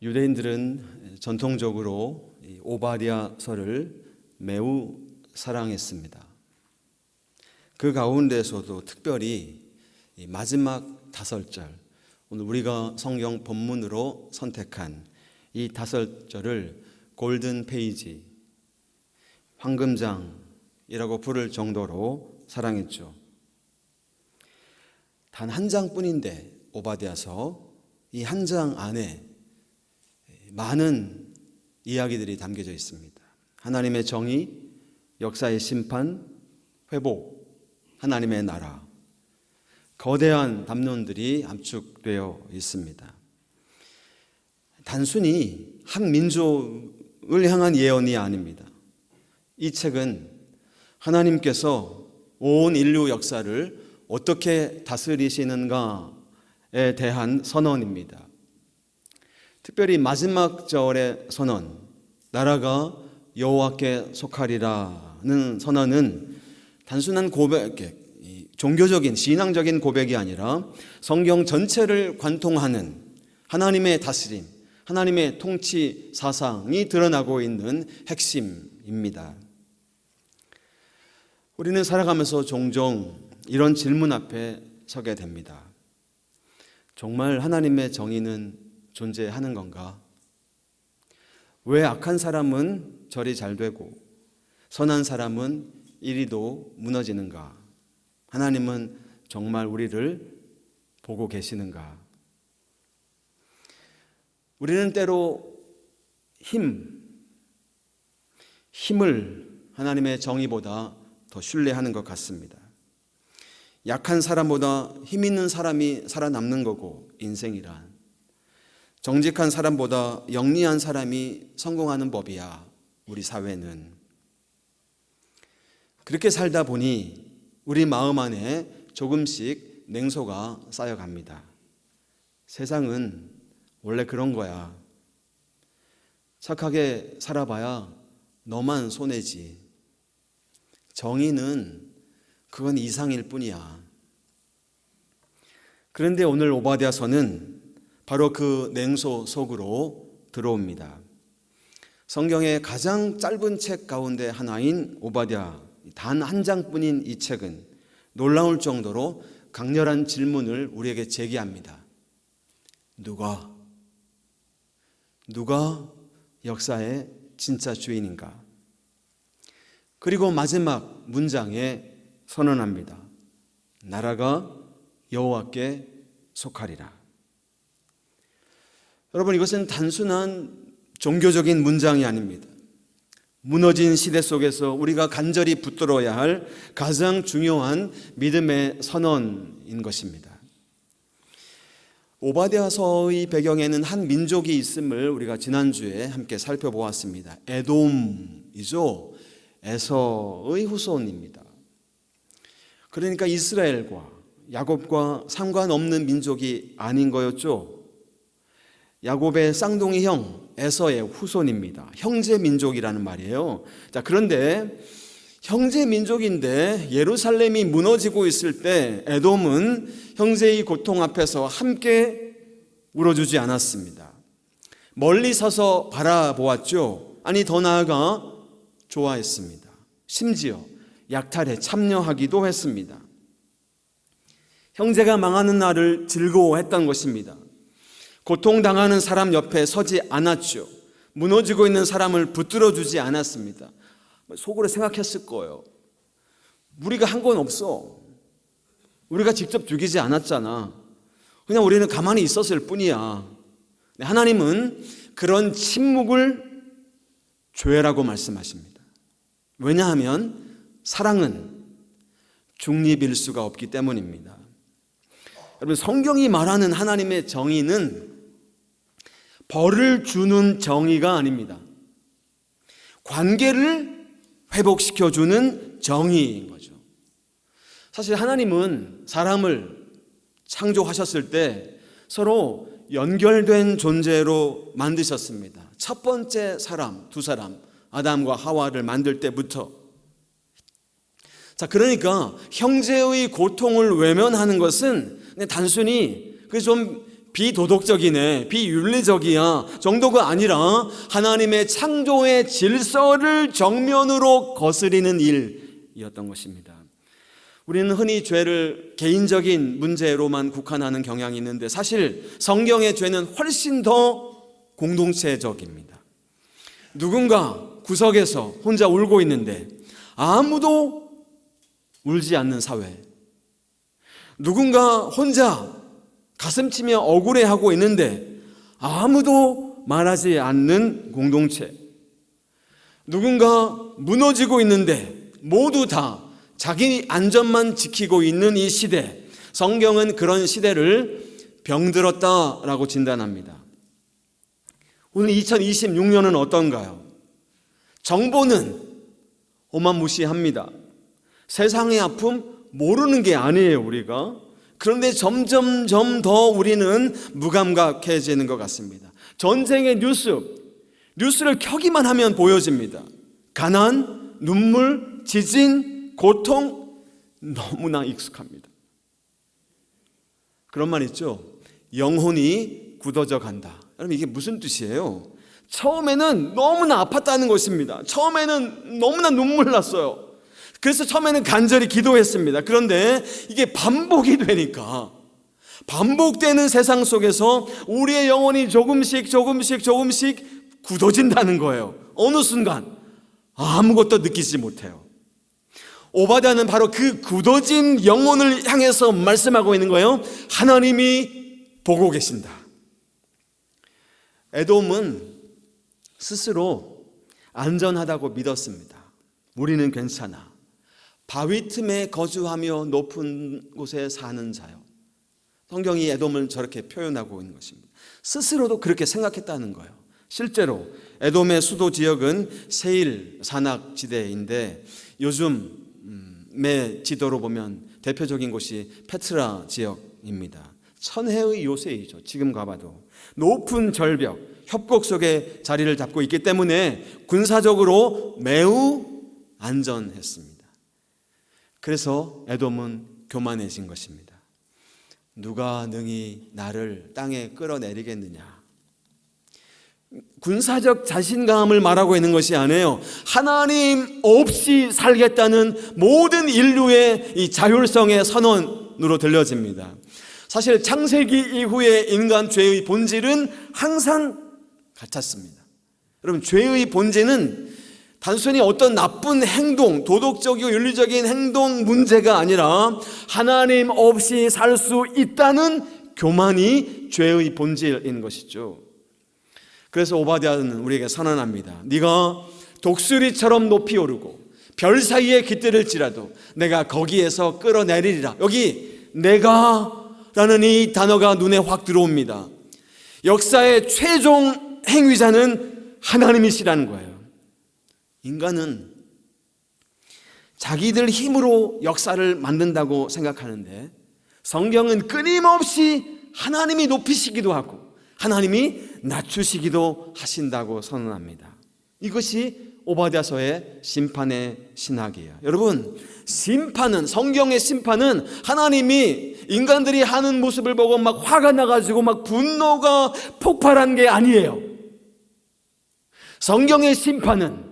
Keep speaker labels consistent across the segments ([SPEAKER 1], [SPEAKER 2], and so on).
[SPEAKER 1] 유대인들은 전통적으로 이 오바댜서를 매우 사랑했습니다. 그 가운데서도 특별히 이 마지막 다섯절, 오늘 우리가 성경 본문으로 선택한 이 다섯절을 골든 페이지, 황금장이라고 부를 정도로 사랑했죠. 단 한 장뿐인데 오바댜서 이 한 장 안에 많은 이야기들이 담겨져 있습니다. 하나님의 정의, 역사의 심판, 회복, 하나님의 나라, 거대한 담론들이 압축되어 있습니다. 단순히 한 민족을 향한 예언이 아닙니다. 이 책은 하나님께서 온 인류 역사를 어떻게 다스리시는가에 대한 선언입니다. 특별히 마지막 절의 선언, 나라가 여호와께 속하리라는 선언은 단순한 고백, 종교적인 신앙적인 고백이 아니라 성경 전체를 관통하는 하나님의 다스림, 하나님의 통치 사상이 드러나고 있는 핵심입니다. 우리는 살아가면서 종종 이런 질문 앞에 서게 됩니다. 정말 하나님의 정의는 존재하는 건가? 왜 악한 사람은 절이 잘 되고 선한 사람은 이리도 무너지는가? 하나님은 정말 우리를 보고 계시는가? 우리는 때로 힘을 하나님의 정의보다 더 신뢰하는 것 같습니다. 약한 사람보다 힘 있는 사람이 살아남는 거고, 인생이란 정직한 사람보다 영리한 사람이 성공하는 법이야, 우리 사회는. 그렇게 살다 보니 우리 마음 안에 조금씩 냉소가 쌓여갑니다. 세상은 원래 그런 거야. 착하게 살아봐야 너만 손해지. 정의는 그건 이상일 뿐이야. 그런데 오늘 오바댜서는 바로 그 냉소 속으로 들어옵니다. 성경의 가장 짧은 책 가운데 하나인 오바댜, 단 한 장뿐인 이 책은 놀라울 정도로 강렬한 질문을 우리에게 제기합니다. 누가 역사의 진짜 주인인가? 그리고 마지막 문장에 선언합니다. 나라가 여호와께 속하리라. 여러분, 이것은 단순한 종교적인 문장이 아닙니다. 무너진 시대 속에서 우리가 간절히 붙들어야 할 가장 중요한 믿음의 선언인 것입니다. 오바댜서의 배경에는 한 민족이 있음을 우리가 지난주에 함께 살펴보았습니다. 에돔이죠. 에서의 후손입니다. 그러니까 이스라엘과 야곱과 상관없는 민족이 아닌 거였죠. 야곱의 쌍둥이 형 에서의 후손입니다. 형제 민족이라는 말이에요. 자, 그런데 형제 민족인데 예루살렘이 무너지고 있을 때 에돔은 형제의 고통 앞에서 함께 울어주지 않았습니다. 멀리 서서 바라보았죠. 아니, 더 나아가 좋아했습니다. 심지어 약탈에 참여하기도 했습니다. 형제가 망하는 날을 즐거워했던 것입니다. 고통당하는 사람 옆에 서지 않았죠. 무너지고 있는 사람을 붙들어주지 않았습니다. 속으로 생각했을 거예요. 우리가 한 건 없어. 우리가 직접 죽이지 않았잖아. 그냥 우리는 가만히 있었을 뿐이야. 하나님은 그런 침묵을 죄라고 말씀하십니다. 왜냐하면 사랑은 중립일 수가 없기 때문입니다. 여러분, 성경이 말하는 하나님의 정의는 벌을 주는 정의가 아닙니다. 관계를 회복시켜주는 정의인 거죠. 사실 하나님은 사람을 창조하셨을 때 서로 연결된 존재로 만드셨습니다. 첫 번째 사람, 두 사람, 아담과 하와를 만들 때부터. 자, 그러니까 형제의 고통을 외면하는 것은 단순히 그 좀 비도덕적이네, 비윤리적이야 정도가 아니라 하나님의 창조의 질서를 정면으로 거스리는 일이었던 것입니다. 우리는 흔히 죄를 개인적인 문제로만 국한하는 경향이 있는데 사실 성경의 죄는 훨씬 더 공동체적입니다. 누군가 구석에서 혼자 울고 있는데 아무도 울지 않는 사회, 누군가 혼자 가슴치며 억울해하고 있는데 아무도 말하지 않는 공동체, 누군가 무너지고 있는데 모두 다 자기 안전만 지키고 있는 이 시대, 성경은 그런 시대를 병들었다라고 진단합니다. 오늘 2026년은 어떤가요? 정보는 어마무시합니다. 세상의 아픔 모르는 게 아니에요, 우리가. 그런데 점점점 더 우리는 무감각해지는 것 같습니다. 전쟁의 뉴스를 켜기만 하면 보여집니다. 가난, 눈물, 지진, 고통 너무나 익숙합니다. 그런 말 있죠. 영혼이 굳어져 간다. 여러분 이게 무슨 뜻이에요? 처음에는 너무나 아팠다는 것입니다. 처음에는 너무나 눈물 났어요. 그래서 처음에는 간절히 기도했습니다. 그런데 이게 반복이 되니까, 반복되는 세상 속에서 우리의 영혼이 조금씩 굳어진다는 거예요. 어느 순간 아무것도 느끼지 못해요. 오바댜는 바로 그 굳어진 영혼을 향해서 말씀하고 있는 거예요. 하나님이 보고 계신다. 에돔은 스스로 안전하다고 믿었습니다. 우리는 괜찮아. 바위 틈에 거주하며 높은 곳에 사는 자요. 성경이 에돔을 저렇게 표현하고 있는 것입니다. 스스로도 그렇게 생각했다는 거예요. 실제로 에돔의 수도 지역은 세일 산악지대인데 요즘의 지도로 보면 대표적인 곳이 페트라 지역입니다. 천혜의 요새이죠. 지금 가봐도 높은 절벽, 협곡 속에 자리를 잡고 있기 때문에 군사적으로 매우 안전했습니다. 그래서 에돔은 교만해진 것입니다. 누가 능히 나를 땅에 끌어내리겠느냐. 군사적 자신감을 말하고 있는 것이 아니에요. 하나님 없이 살겠다는 모든 인류의 이 자율성의 선언으로 들려집니다. 사실 창세기 이후의 인간 죄의 본질은 항상 같았습니다. 여러분, 죄의 본질은 단순히 어떤 나쁜 행동, 도덕적이고 윤리적인 행동 문제가 아니라 하나님 없이 살 수 있다는 교만이 죄의 본질인 것이죠. 그래서 오바댜는 우리에게 선언합니다. 네가 독수리처럼 높이 오르고 별 사이에 깃들을지라도 내가 거기에서 끌어내리리라. 여기 내가라는 이 단어가 눈에 확 들어옵니다. 역사의 최종 행위자는 하나님이시라는 거예요. 인간은 자기들 힘으로 역사를 만든다고 생각하는데 성경은 끊임없이 하나님이 높이시기도 하고 하나님이 낮추시기도 하신다고 선언합니다. 이것이 오바댜서의 심판의 신학이에요. 여러분, 심판은, 성경의 심판은 하나님이 인간들이 하는 모습을 보고 막 화가 나가지고 막 분노가 폭발한 게 아니에요. 성경의 심판은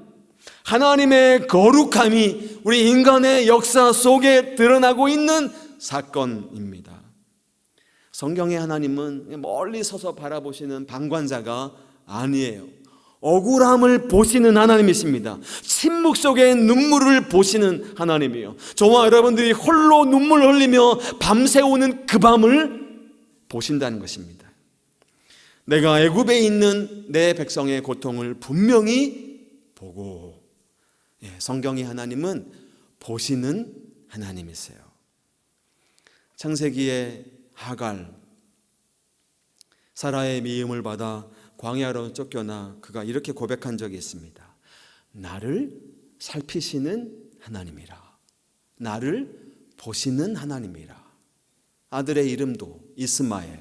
[SPEAKER 1] 하나님의 거룩함이 우리 인간의 역사 속에 드러나고 있는 사건입니다. 성경의 하나님은 멀리 서서 바라보시는 방관자가 아니에요. 억울함을 보시는 하나님이십니다. 침묵 속에 눈물을 보시는 하나님이에요. 저와 여러분들이 홀로 눈물 흘리며 밤새 오는 그 밤을 보신다는 것입니다. 내가 애굽에 있는 내 백성의 고통을 분명히 보고, 성경의 하나님은 보시는 하나님이세요. 창세기의 하갈, 사라의 미움을 받아 광야로 쫓겨나 그가 이렇게 고백한 적이 있습니다. 나를 살피시는 하나님이라. 나를 보시는 하나님이라. 아들의 이름도 이스마엘,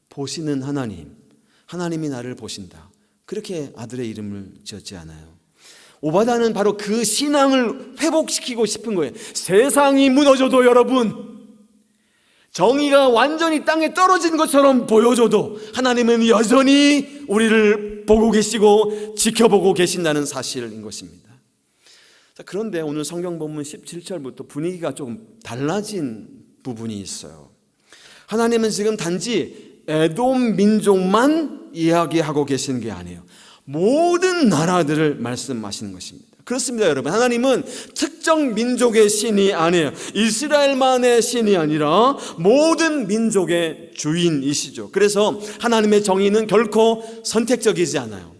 [SPEAKER 1] 보시는 하나님. 하나님이 나를 보신다. 그렇게 아들의 이름을 지었지 않아요. 오바댜는 바로 그 신앙을 회복시키고 싶은 거예요. 세상이 무너져도 여러분, 정의가 완전히 땅에 떨어진 것처럼 보여줘도 하나님은 여전히 우리를 보고 계시고 지켜보고 계신다는 사실인 것입니다. 자, 그런데 오늘 성경 본문 17절부터 분위기가 조금 달라진 부분이 있어요. 하나님은 지금 단지 에돔 민족만 이야기하고 계시는 게 아니에요. 모든 나라들을 말씀하시는 것입니다. 그렇습니다, 여러분. 하나님은 특정 민족의 신이 아니에요. 이스라엘만의 신이 아니라 모든 민족의 주인이시죠. 그래서 하나님의 정의는 결코 선택적이지 않아요.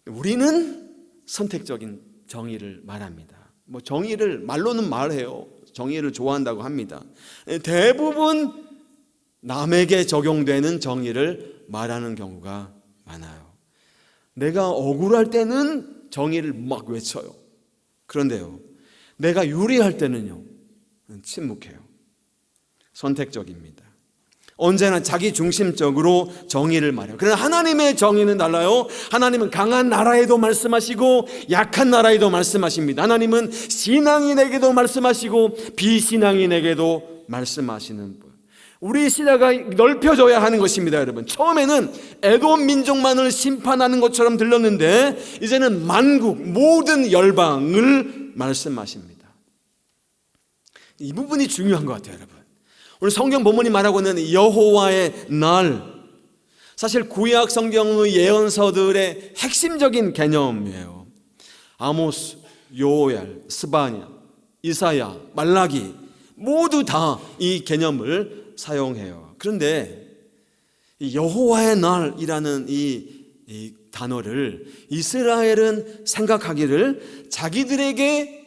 [SPEAKER 1] 우리는 선택적인 정의를 말합니다. 정의를 말로는 말해요. 정의를 좋아한다고 합니다. 대부분 남에게 적용되는 정의를 말하는 경우가 많아요. 내가 억울할 때는 정의를 막 외쳐요. 그런데요, 내가 유리할 때는요, 침묵해요. 선택적입니다. 언제나 자기 중심적으로 정의를 말해요. 그러나 하나님의 정의는 달라요. 하나님은 강한 나라에도 말씀하시고 약한 나라에도 말씀하십니다. 하나님은 신앙인에게도 말씀하시고 비신앙인에게도 말씀하시는 분. 우리 시야가 넓혀져야 하는 것입니다, 여러분. 처음에는 에돔 민족만을 심판하는 것처럼 들렸는데 이제는 만국 모든 열방을 말씀하십니다. 이 부분이 중요한 것 같아요, 여러분. 오늘 성경 본문이 말하고 있는 여호와의 날, 사실 구약 성경의 예언서들의 핵심적인 개념이에요. 아모스, 요엘, 스바냐, 이사야, 말라기 모두 다 이 개념을 사용해요. 그런데 이 여호와의 날이라는 이 단어를 이스라엘은 생각하기를 자기들에게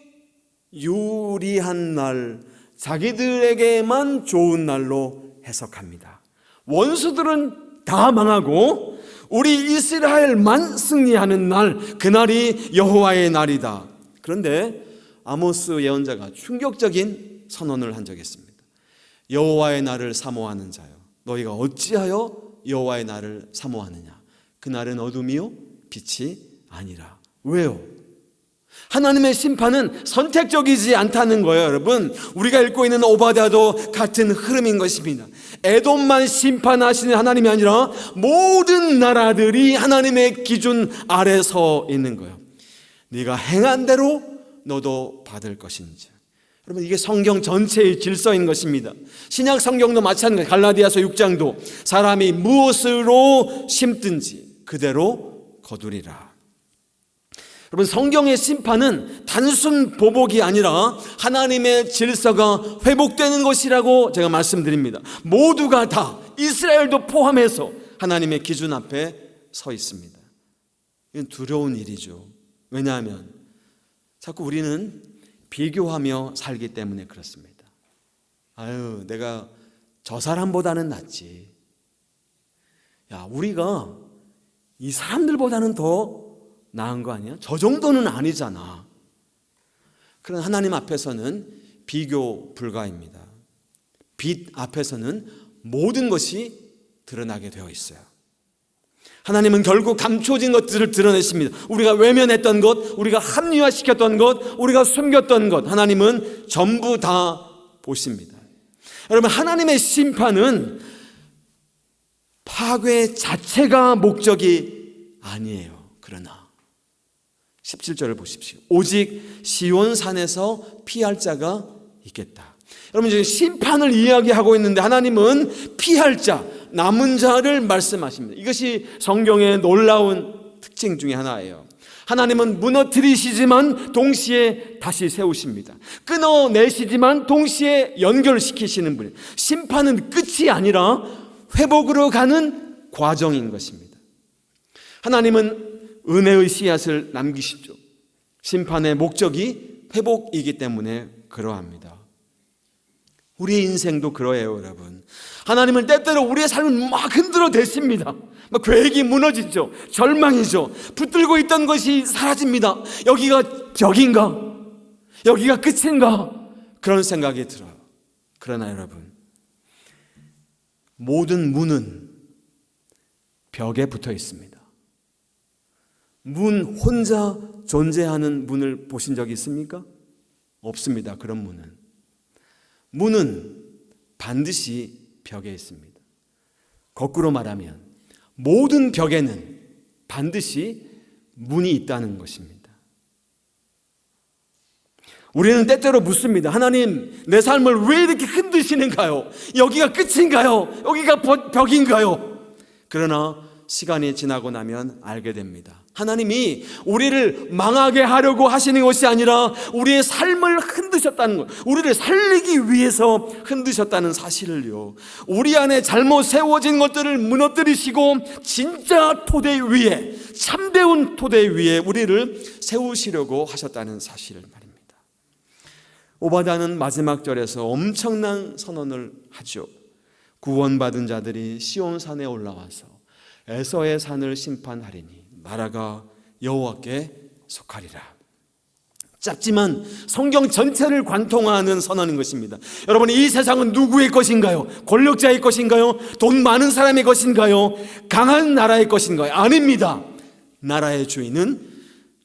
[SPEAKER 1] 유리한 날, 자기들에게만 좋은 날로 해석합니다. 원수들은 다 망하고 우리 이스라엘만 승리하는 날, 그날이 여호와의 날이다. 그런데 아모스 예언자가 충격적인 선언을 한 적이 있습니다. 여호와의 날을 사모하는 자여, 너희가 어찌하여 여호와의 날을 사모하느냐? 그날은 어둠이요 빛이 아니라. 왜요? 하나님의 심판은 선택적이지 않다는 거예요, 여러분. 우리가 읽고 있는 오바댜도 같은 흐름인 것입니다. 에돔만 심판하시는 하나님이 아니라 모든 나라들이 하나님의 기준 아래 서 있는 거예요. 네가 행한 대로 너도 받을 것인지. 여러분, 이게 성경 전체의 질서인 것입니다. 신약 성경도 마찬가지예요. 갈라디아서 6장도 사람이 무엇으로 심든지 그대로 거두리라. 여러분, 성경의 심판은 단순 보복이 아니라 하나님의 질서가 회복되는 것이라고 제가 말씀드립니다. 모두가 다, 이스라엘도 포함해서 하나님의 기준 앞에 서 있습니다. 이건 두려운 일이죠. 왜냐하면 자꾸 우리는 비교하며 살기 때문에 그렇습니다. 아유, 내가 저 사람보다는 낫지. 야, 우리가 이 사람들보다는 더 나은 거 아니야? 저 정도는 아니잖아. 그런 하나님 앞에서는 비교 불가입니다. 빛 앞에서는 모든 것이 드러나게 되어 있어요. 하나님은 결국 감춰진 것들을 드러내십니다. 우리가 외면했던 것, 우리가 합리화시켰던 것, 우리가 숨겼던 것, 하나님은 전부 다 보십니다. 여러분, 하나님의 심판은 파괴 자체가 목적이 아니에요. 그러나 17절을 보십시오. 오직 시온산에서 피할 자가 있겠다. 여러분, 지금 심판을 이야기하고 있는데 하나님은 피할 자, 남은 자를 말씀하십니다. 이것이 성경의 놀라운 특징 중에 하나예요. 하나님은 무너뜨리시지만 동시에 다시 세우십니다. 끊어내시지만 동시에 연결시키시는 분이에요. 심판은 끝이 아니라 회복으로 가는 과정인 것입니다. 하나님은 은혜의 씨앗을 남기시죠. 심판의 목적이 회복이기 때문에 그러합니다. 우리의 인생도 그러해요, 여러분. 하나님은 때때로 우리의 삶을 막 흔들어 대십니다. 막 계획이 무너지죠. 절망이죠. 붙들고 있던 것이 사라집니다. 여기가 벽인가? 여기가 끝인가? 그런 생각이 들어요. 그러나 여러분, 모든 문은 벽에 붙어 있습니다. 문 혼자 존재하는 문을 보신 적이 있습니까? 없습니다. 그런 문은 반드시 벽에 있습니다. 거꾸로 말하면 모든 벽에는 반드시 문이 있다는 것입니다. 우리는 때때로 묻습니다. 하나님, 내 삶을 왜 이렇게 흔드시는가요? 여기가 끝인가요? 여기가 벽인가요? 그러나 시간이 지나고 나면 알게 됩니다. 하나님이 우리를 망하게 하려고 하시는 것이 아니라 우리의 삶을 흔드셨다는 것, 우리를 살리기 위해서 흔드셨다는 사실을요, 우리 안에 잘못 세워진 것들을 무너뜨리시고 진짜 토대 위에, 참되운 토대 위에 우리를 세우시려고 하셨다는 사실을 말입니다. 오바댜는 마지막 절에서 엄청난 선언을 하죠. 구원받은 자들이 시온산에 올라와서 에서의 산을 심판하리니 나라가 여호와께 속하리라. 짧지만 성경 전체를 관통하는 선언인 것입니다. 여러분, 이 세상은 누구의 것인가요? 권력자의 것인가요? 돈 많은 사람의 것인가요? 강한 나라의 것인가요? 아닙니다. 나라의 주인은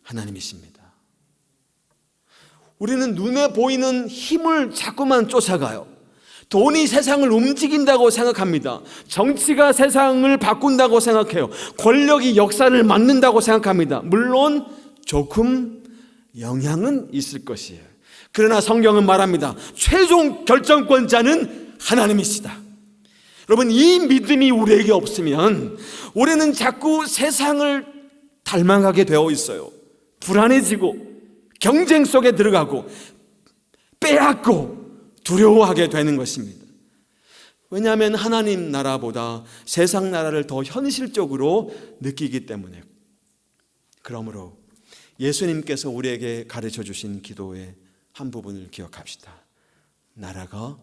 [SPEAKER 1] 하나님이십니다. 우리는 눈에 보이는 힘을 자꾸만 쫓아가요. 돈이 세상을 움직인다고 생각합니다. 정치가 세상을 바꾼다고 생각해요. 권력이 역사를 만든다고 생각합니다. 물론 조금 영향은 있을 것이에요. 그러나 성경은 말합니다. 최종 결정권자는 하나님이시다. 여러분, 이 믿음이 우리에게 없으면 우리는 자꾸 세상을 닮아가게 되어 있어요. 불안해지고 경쟁 속에 들어가고 빼앗고 두려워하게 되는 것입니다. 왜냐하면 하나님 나라보다 세상 나라를 더 현실적으로 느끼기 때문에. 그러므로 예수님께서 우리에게 가르쳐 주신 기도의 한 부분을 기억합시다. 나라가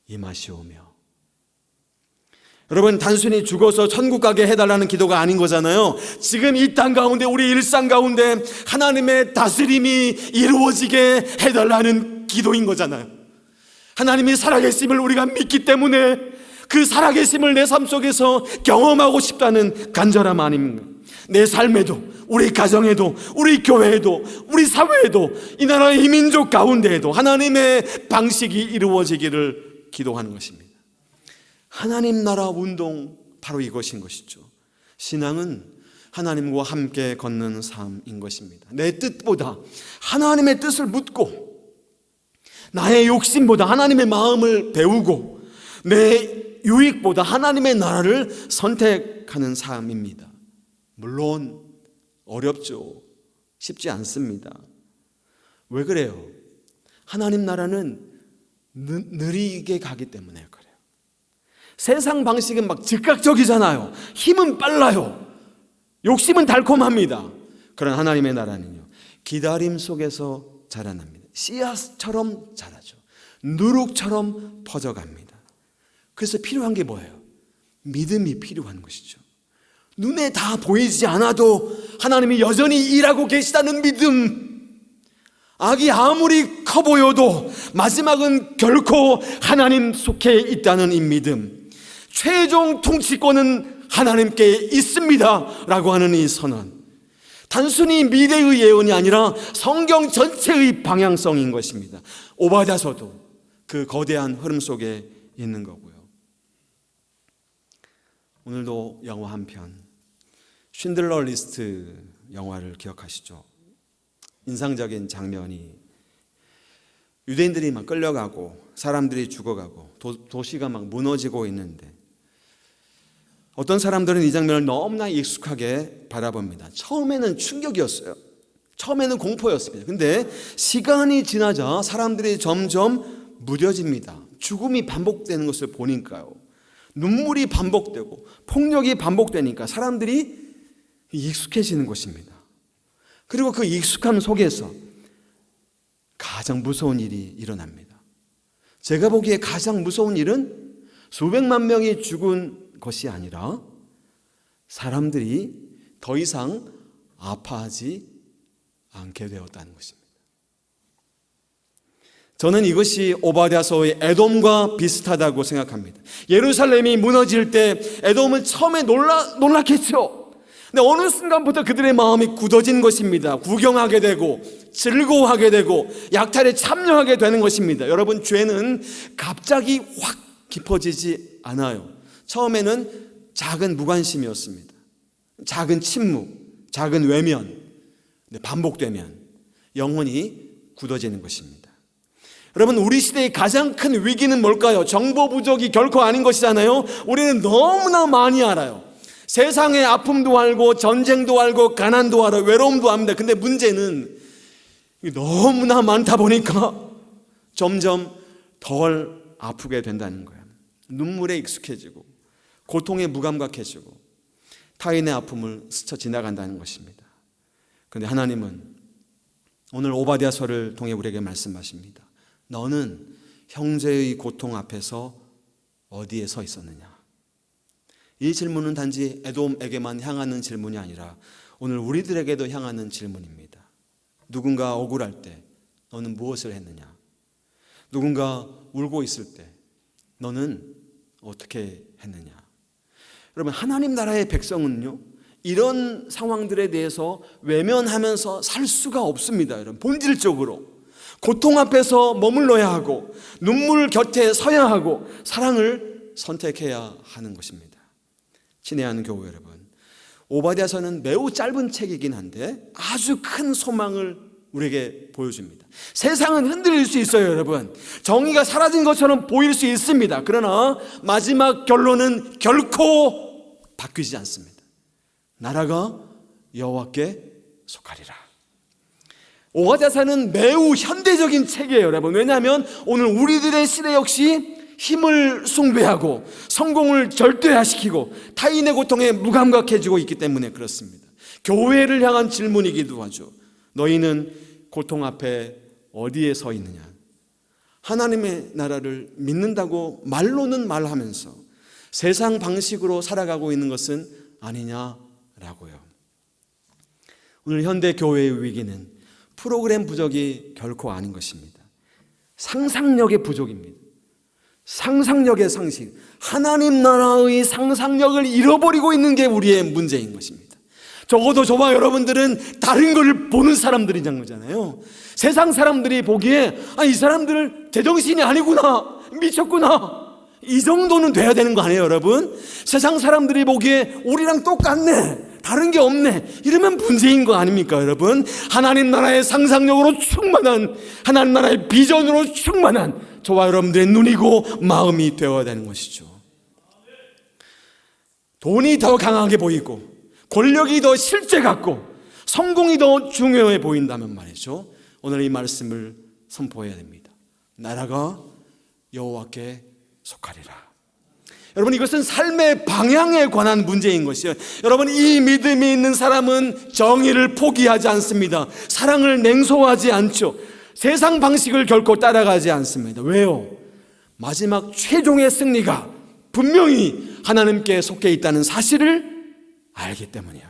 [SPEAKER 1] 임하시오며. 여러분, 단순히 죽어서 천국 가게 해달라는 기도가 아닌 거잖아요. 지금 이 땅 가운데, 우리 일상 가운데 하나님의 다스림이 이루어지게 해달라는 기도인 거잖아요. 하나님이 살아계심을 우리가 믿기 때문에 그 살아계심을 내 삶 속에서 경험하고 싶다는 간절함 아닙니까? 내 삶에도, 우리 가정에도, 우리 교회에도, 우리 사회에도, 이 나라의 이민족 가운데에도 하나님의 방식이 이루어지기를 기도하는 것입니다. 하나님 나라 운동, 바로 이것인 것이죠. 신앙은 하나님과 함께 걷는 삶인 것입니다. 내 뜻보다 하나님의 뜻을 묻고, 나의 욕심보다 하나님의 마음을 배우고, 내 유익보다 하나님의 나라를 선택하는 삶입니다. 물론 어렵죠. 쉽지 않습니다. 왜 그래요? 하나님 나라는 느리게 가기 때문에 그래요. 세상 방식은 막 즉각적이잖아요. 힘은 빨라요. 욕심은 달콤합니다. 그런 하나님의 나라는요, 기다림 속에서 자라납니다. 씨앗처럼 자라죠. 누룩처럼 퍼져갑니다. 그래서 필요한 게 뭐예요? 믿음이 필요한 것이죠. 눈에 다 보이지 않아도 하나님이 여전히 일하고 계시다는 믿음. 악이 아무리 커 보여도 마지막은 결코 하나님 속에 있다는 이 믿음. 최종 통치권은 하나님께 있습니다 라고 하는 이 선언. 단순히 미래의 예언이 아니라 성경 전체의 방향성인 것입니다. 오바댜서도 그 거대한 흐름 속에 있는 거고요. 오늘도 영화 한 편, 쉰들러 리스트 영화를 기억하시죠? 인상적인 장면이, 유대인들이 막 끌려가고 사람들이 죽어가고 도시가 막 무너지고 있는데, 어떤 사람들은 이 장면을 너무나 익숙하게 바라봅니다. 처음에는 충격이었어요. 처음에는 공포였습니다. 근데 시간이 지나자 사람들이 점점 무뎌집니다. 죽음이 반복되는 것을 보니까요, 눈물이 반복되고 폭력이 반복되니까 사람들이 익숙해지는 것입니다. 그리고 그 익숙함 속에서 가장 무서운 일이 일어납니다. 제가 보기에 가장 무서운 일은 수백만 명이 죽은 것이 아니라 사람들이 더 이상 아파하지 않게 되었다는 것입니다. 저는 이것이 오바댜서의 에돔과 비슷하다고 생각합니다. 예루살렘이 무너질 때 에돔은 처음에 놀랐겠죠. 근데 어느 순간부터 그들의 마음이 굳어진 것입니다. 구경하게 되고 즐거워하게 되고 약탈에 참여하게 되는 것입니다. 여러분, 죄는 갑자기 확 깊어지지 않아요. 처음에는 작은 무관심이었습니다. 작은 침묵, 작은 외면, 반복되면 영혼이 굳어지는 것입니다. 여러분, 우리 시대의 가장 큰 위기는 뭘까요? 정보 부족이 결코 아닌 것이잖아요. 우리는 너무나 많이 알아요. 세상의 아픔도 알고, 전쟁도 알고, 가난도 알아요, 외로움도 압니다. 근데 문제는 너무나 많다 보니까 점점 덜 아프게 된다는 거예요. 눈물에 익숙해지고, 고통에 무감각해지고, 타인의 아픔을 스쳐 지나간다는 것입니다. 그런데 하나님은 오늘 오바댜서를 통해 우리에게 말씀하십니다. 너는 형제의 고통 앞에서 어디에 서 있었느냐? 이 질문은 단지 에돔에게만 향하는 질문이 아니라 오늘 우리들에게도 향하는 질문입니다. 누군가 억울할 때 너는 무엇을 했느냐? 누군가 울고 있을 때 너는 어떻게 했느냐? 여러분, 하나님 나라의 백성은요, 이런 상황들에 대해서 외면하면서 살 수가 없습니다. 여러분, 본질적으로 고통 앞에서 머물러야 하고, 눈물 곁에 서야 하고, 사랑을 선택해야 하는 것입니다. 친애하는 교회 여러분, 오바댜서는 매우 짧은 책이긴 한데 아주 큰 소망을 우리에게 보여줍니다. 세상은 흔들릴 수 있어요, 여러분. 정의가 사라진 것처럼 보일 수 있습니다. 그러나 마지막 결론은 결코 바뀌지 않습니다. 나라가 여호와께 속하리라. 오바댜서는 매우 현대적인 책이에요, 여러분. 왜냐하면 오늘 우리들의 시대 역시 힘을 숭배하고 성공을 절대화시키고 타인의 고통에 무감각해지고 있기 때문에 그렇습니다. 교회를 향한 질문이기도 하죠. 너희는 고통 앞에 어디에 서 있느냐? 하나님의 나라를 믿는다고 말로는 말하면서 세상 방식으로 살아가고 있는 것은 아니냐라고요. 오늘 현대 교회의 위기는 프로그램 부족이 결코 아닌 것입니다. 상상력의 부족입니다. 상상력의 상실, 하나님 나라의 상상력을 잃어버리고 있는 게 우리의 문제인 것입니다. 적어도 저와 여러분들은 다른 걸 보는 사람들이란 거잖아요. 세상 사람들이 보기에 이 사람들 제정신이 아니구나, 미쳤구나, 이 정도는 돼야 되는 거 아니에요, 여러분? 세상 사람들이 보기에 우리랑 똑같네, 다른 게 없네, 이러면 문제인 거 아닙니까, 여러분? 하나님 나라의 상상력으로 충만한, 하나님 나라의 비전으로 충만한 저와 여러분들의 눈이고 마음이 되어야 되는 것이죠. 돈이 더 강하게 보이고, 권력이 더 실제 같고, 성공이 더 중요해 보인다면 말이죠, 오늘 이 말씀을 선포해야 됩니다. 나라가 여호와께 속하리라. 여러분, 이것은 삶의 방향에 관한 문제인 것이에요. 여러분, 이 믿음이 있는 사람은 정의를 포기하지 않습니다. 사랑을 냉소하지 않죠. 세상 방식을 결코 따라가지 않습니다. 왜요? 마지막 최종의 승리가 분명히 하나님께 속해 있다는 사실을 알기 때문이에요.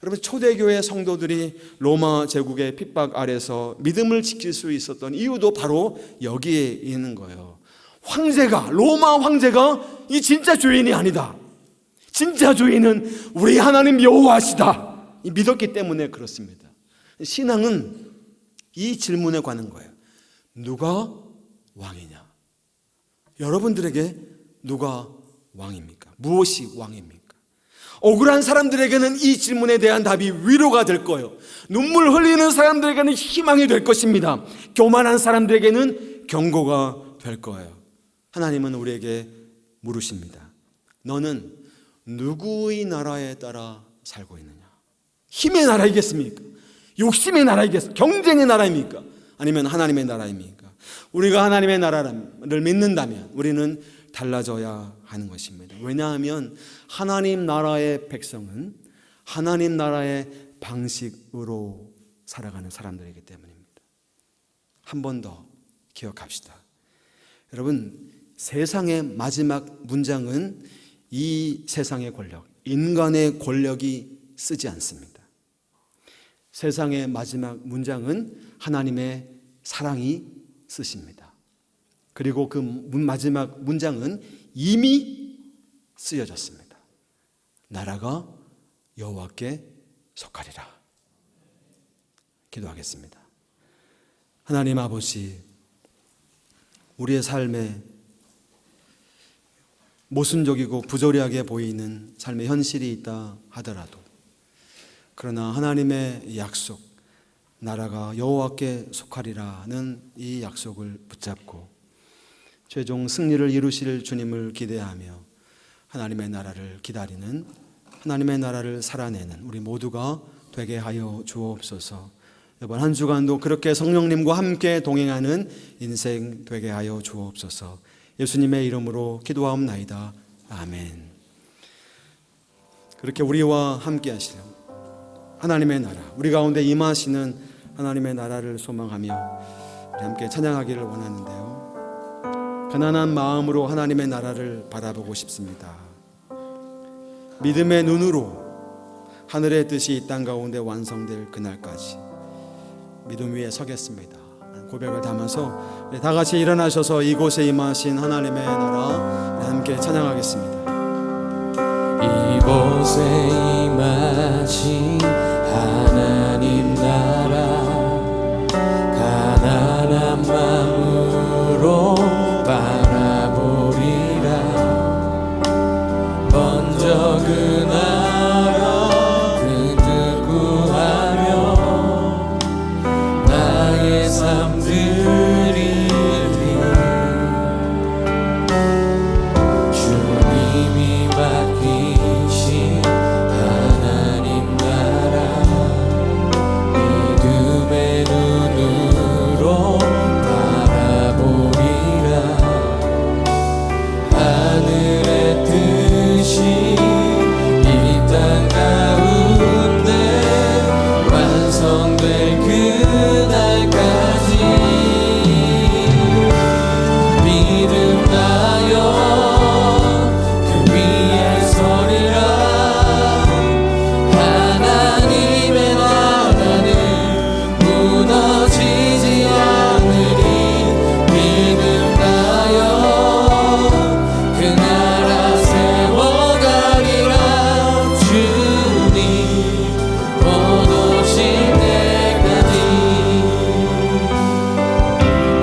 [SPEAKER 1] 여러분, 초대교회 성도들이 로마 제국의 핍박 아래서 믿음을 지킬 수 있었던 이유도 바로 여기에 있는 거예요. 황제가, 로마 황제가 이 진짜 주인이 아니다, 진짜 주인은 우리 하나님 여호와시다, 믿었기 때문에 그렇습니다. 신앙은 이 질문에 관한 거예요. 누가 왕이냐? 여러분들에게 누가 왕입니까? 무엇이 왕입니까? 억울한 사람들에게는 이 질문에 대한 답이 위로가 될 거예요. 눈물 흘리는 사람들에게는 희망이 될 것입니다. 교만한 사람들에게는 경고가 될 거예요. 하나님은 우리에게 물으십니다. 너는 누구의 나라에 따라 살고 있느냐? 힘의 나라이겠습니까? 욕심의 나라이겠습니까? 경쟁의 나라입니까? 아니면 하나님의 나라입니까? 우리가 하나님의 나라를 믿는다면 우리는 달라져야 하는 것입니다. 왜냐하면 하나님 나라의 백성은 하나님 나라의 방식으로 살아가는 사람들이기 때문입니다. 한 번 더 기억합시다. 여러분, 세상의 마지막 문장은 이 세상의 권력, 인간의 권력이 쓰지 않습니다. 세상의 마지막 문장은 하나님의 사랑이 쓰십니다. 그리고 그 마지막 문장은 이미 쓰여졌습니다. 나라가 여호와께 속하리라. 기도하겠습니다. 하나님 아버지, 우리의 삶에 모순적이고 부조리하게 보이는 삶의 현실이 있다 하더라도, 그러나 하나님의 약속, 나라가 여호와께 속하리라는 이 약속을 붙잡고 최종 승리를 이루실 주님을 기대하며 하나님의 나라를 기다리는, 하나님의 나라를 살아내는 우리 모두가 되게 하여 주옵소서. 이번 한 주간도 그렇게 성령님과 함께 동행하는 인생 되게 하여 주옵소서. 예수님의 이름으로 기도하옵나이다. 아멘. 그렇게 우리와 함께 하시는 하나님의 나라, 우리 가운데 임하시는 하나님의 나라를 소망하며 우리 함께 찬양하기를 원하는데요, 가난한 마음으로 하나님의 나라를 바라보고 싶습니다. 믿음의 눈으로 하늘의 뜻이 이 땅 가운데 완성될 그날까지 믿음 위에 서겠습니다. 고백을 담아서 다 같이 일어나셔서 이곳에 임하신 하나님의 나라 함께 찬양하겠습니다.
[SPEAKER 2] 이곳에 임하신 하나님 나라, 가난한 마음으로 바라보리라. 먼저 그 나라 그 뜻 구하며 나의 삶 드리리. 주님이 맡기신 하나님 나라, 믿음의 눈으로 바라보리라. 하늘의 뜻이 이 땅 가운데 완성될 그날까지 믿음나여 그 위에 서리라. 하나님의 나라는 무너지지 않으리. 믿음나여 그 나라 세워가리라. 주님 곧 오실 때까지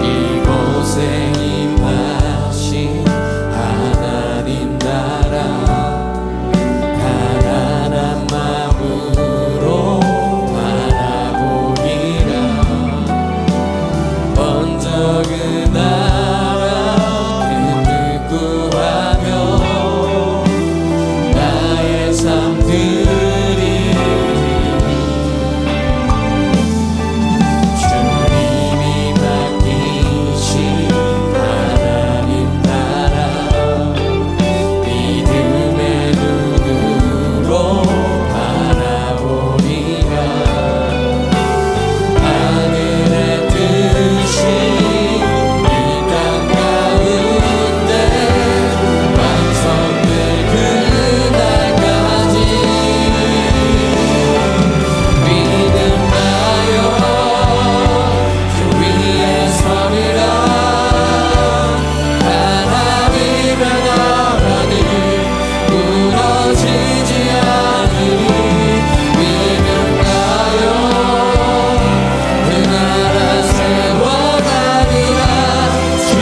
[SPEAKER 2] 이곳에 임하신 하나님 나라, 가난한 마음으로 바라보리라. 먼저 그 나라 그 뜻 구하며 나의 삶 드리리. 주님이 맡기신 하나님 나라, 믿음의 눈으로 바라보리라. 하늘의 뜻이 이 땅 가운데 완성될 그날까지 믿음나여 주 위에 서리라. 하나님의 나라는 무너지지 않으리. 믿음나여 그 나라 세워가리라. 주님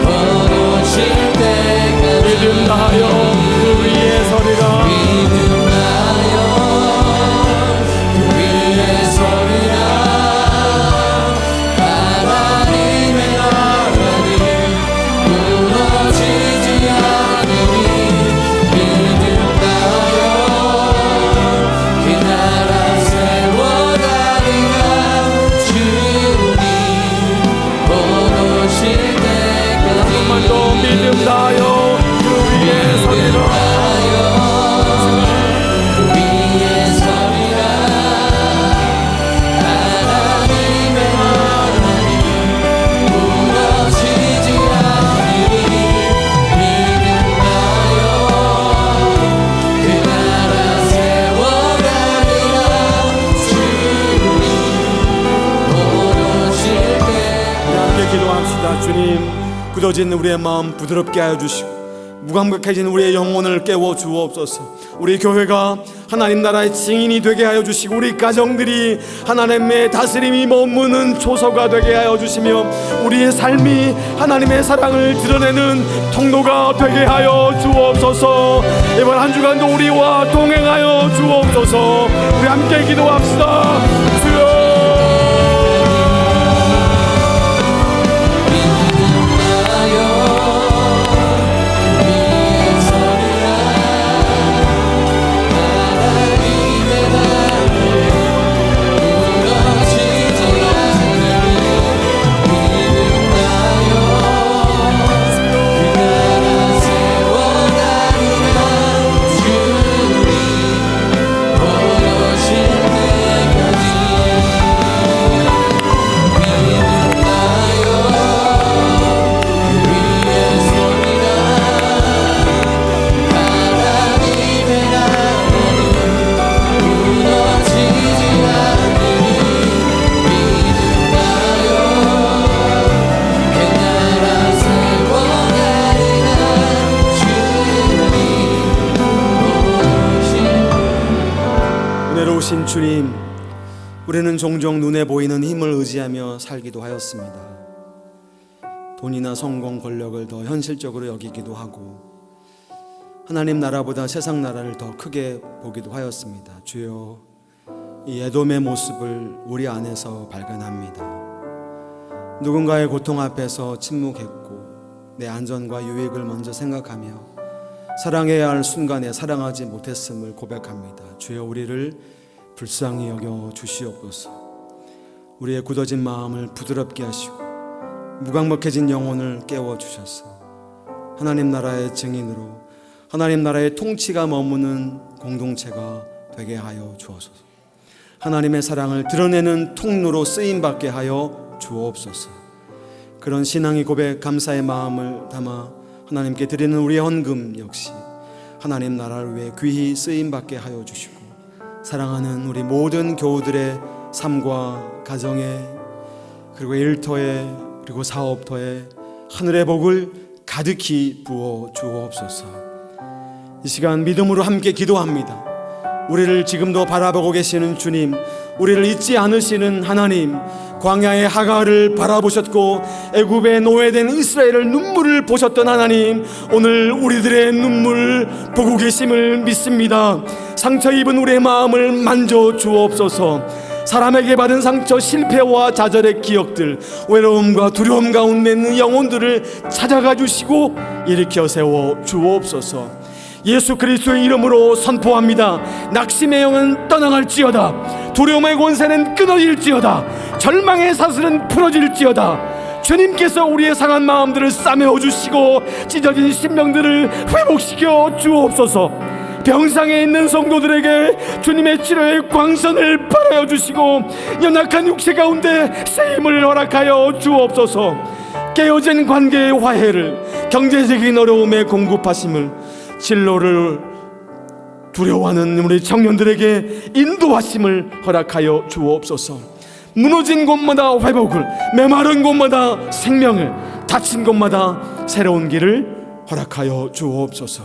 [SPEAKER 2] 곧 오실 때까지
[SPEAKER 3] 믿음나여 그 위에 서리라.
[SPEAKER 2] 믿음나여 그 위에 서리라. 하나님의 나라는 무너지지 않으리. 믿음나여 그 나라 세워가리라. 주님 곧 오실 때까지
[SPEAKER 3] 한번 더 믿음나여 그 위에 서리라.
[SPEAKER 2] 그 위에 서리라. 하나님의 나라는 무너지지 않으리. 믿음나여 그 나라 세워가리라. 주님 곧 오실 때
[SPEAKER 1] 함께 기도합시다. 주님, 굳어진 우리의 마음 부드럽게 하여 주시고 무감각해진 우리의 영혼을 깨워 주옵소서. 우리 교회가 하나님 나라의 증인이 되게 하여 주시고, 우리 가정들이 하나님의 다스림이 머무는 초소가 되게 하여 주시며, 우리의 삶이 하나님의 사랑을 드러내는 통로가 되게 하여 주옵소서. 이번 한 주간도 우리와 동행하여 주옵소서. 우리 함께 기도합시다. 주여, 은혜로우신 주님, 우리는 종종 눈에 보이는 힘을 의지하며 살기도 하였습니다. 돈이나 성공, 권력을 더 현실적으로 여기기도 하고, 하나님 나라보다 세상 나라를 더 크게 보기도 하였습니다. 주여, 이 에돔의 모습을 우리 안에서 발견합니다. 누군가의 고통 앞에서 침묵했고, 내 안전과 유익을 먼저 생각하며 사랑해야 할 순간에 사랑하지 못했음을 고백합니다. 주여, 우리를 불쌍히 여겨 주시옵소서. 우리의 굳어진 마음을 부드럽게 하시고 무감각해진 영혼을 깨워 주셔서 하나님 나라의 증인으로, 하나님 나라의 통치가 머무는 공동체가 되게 하여 주옵소서. 하나님의 사랑을 드러내는 통로로 쓰임받게 하여 주옵소서. 그런 신앙의 고백, 감사의 마음을 담아 하나님께 드리는 우리의 헌금 역시 하나님 나라를 위해 귀히 쓰임받게 하여 주시고, 사랑하는 우리 모든 교우들의 삶과 가정에, 그리고 일터에, 그리고 사업터에 하늘의 복을 가득히 부어 주옵소서. 이 시간 믿음으로 함께 기도합니다. 우리를 지금도 바라보고 계시는 주님, 우리를 잊지 않으시는 하나님, 광야의 하갈을 바라보셨고 애굽에 노예된 이스라엘을 눈물을 보셨던 하나님, 오늘 우리들의 눈물 보고 계심을 믿습니다. 상처 입은 우리의 마음을 만져 주옵소서. 사람에게 받은 상처, 실패와 좌절의 기억들, 외로움과 두려움 가운데 있는 영혼들을 찾아가 주시고 일으켜 세워 주옵소서. 예수 그리스도의 이름으로 선포합니다. 낙심의 영은 떠나갈지어다. 두려움의 권세는 끊어질지어다. 절망의 사슬은 풀어질지어다. 주님께서 우리의 상한 마음들을 싸매어 주시고 찢어진 심령들을 회복시켜 주옵소서. 병상에 있는 성도들에게 주님의 치료의 광선을 발하여 주시고 연약한 육체 가운데 쓰임을 허락하여 주옵소서. 깨어진 관계의 화해를, 경제적인 어려움의 공급하심을, 진로를 두려워하는 우리 청년들에게 인도하심을 허락하여 주옵소서. 무너진 곳마다 회복을, 메마른 곳마다 생명을, 다친 곳마다 새로운 길을 허락하여 주옵소서.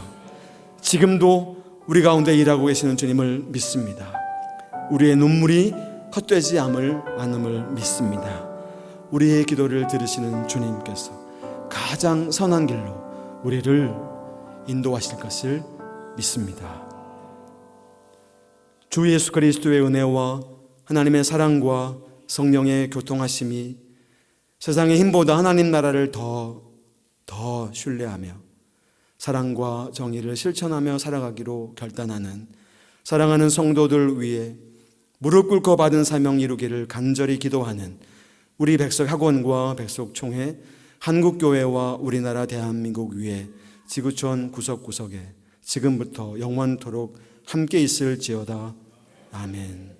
[SPEAKER 1] 지금도 우리 가운데 일하고 계시는 주님을 믿습니다. 우리의 눈물이 헛되지 않음을 믿습니다. 우리의 기도를 들으시는 주님께서 가장 선한 길로 우리를 인도하실 것을 믿습니다. 주 예수 그리스도의 은혜와 하나님의 사랑과 성령의 교통하심이 세상의 힘보다 하나님 나라를 더 신뢰하며 사랑과 정의를 실천하며 살아가기로 결단하는 사랑하는 성도들 위해 무릎 꿇고 받은 사명 이루기를 간절히 기도하는 우리 백석학원과 백석총회, 한국교회와 우리나라 대한민국 위에 지구촌 구석구석에 지금부터 영원토록 함께 있을지어다. 아멘.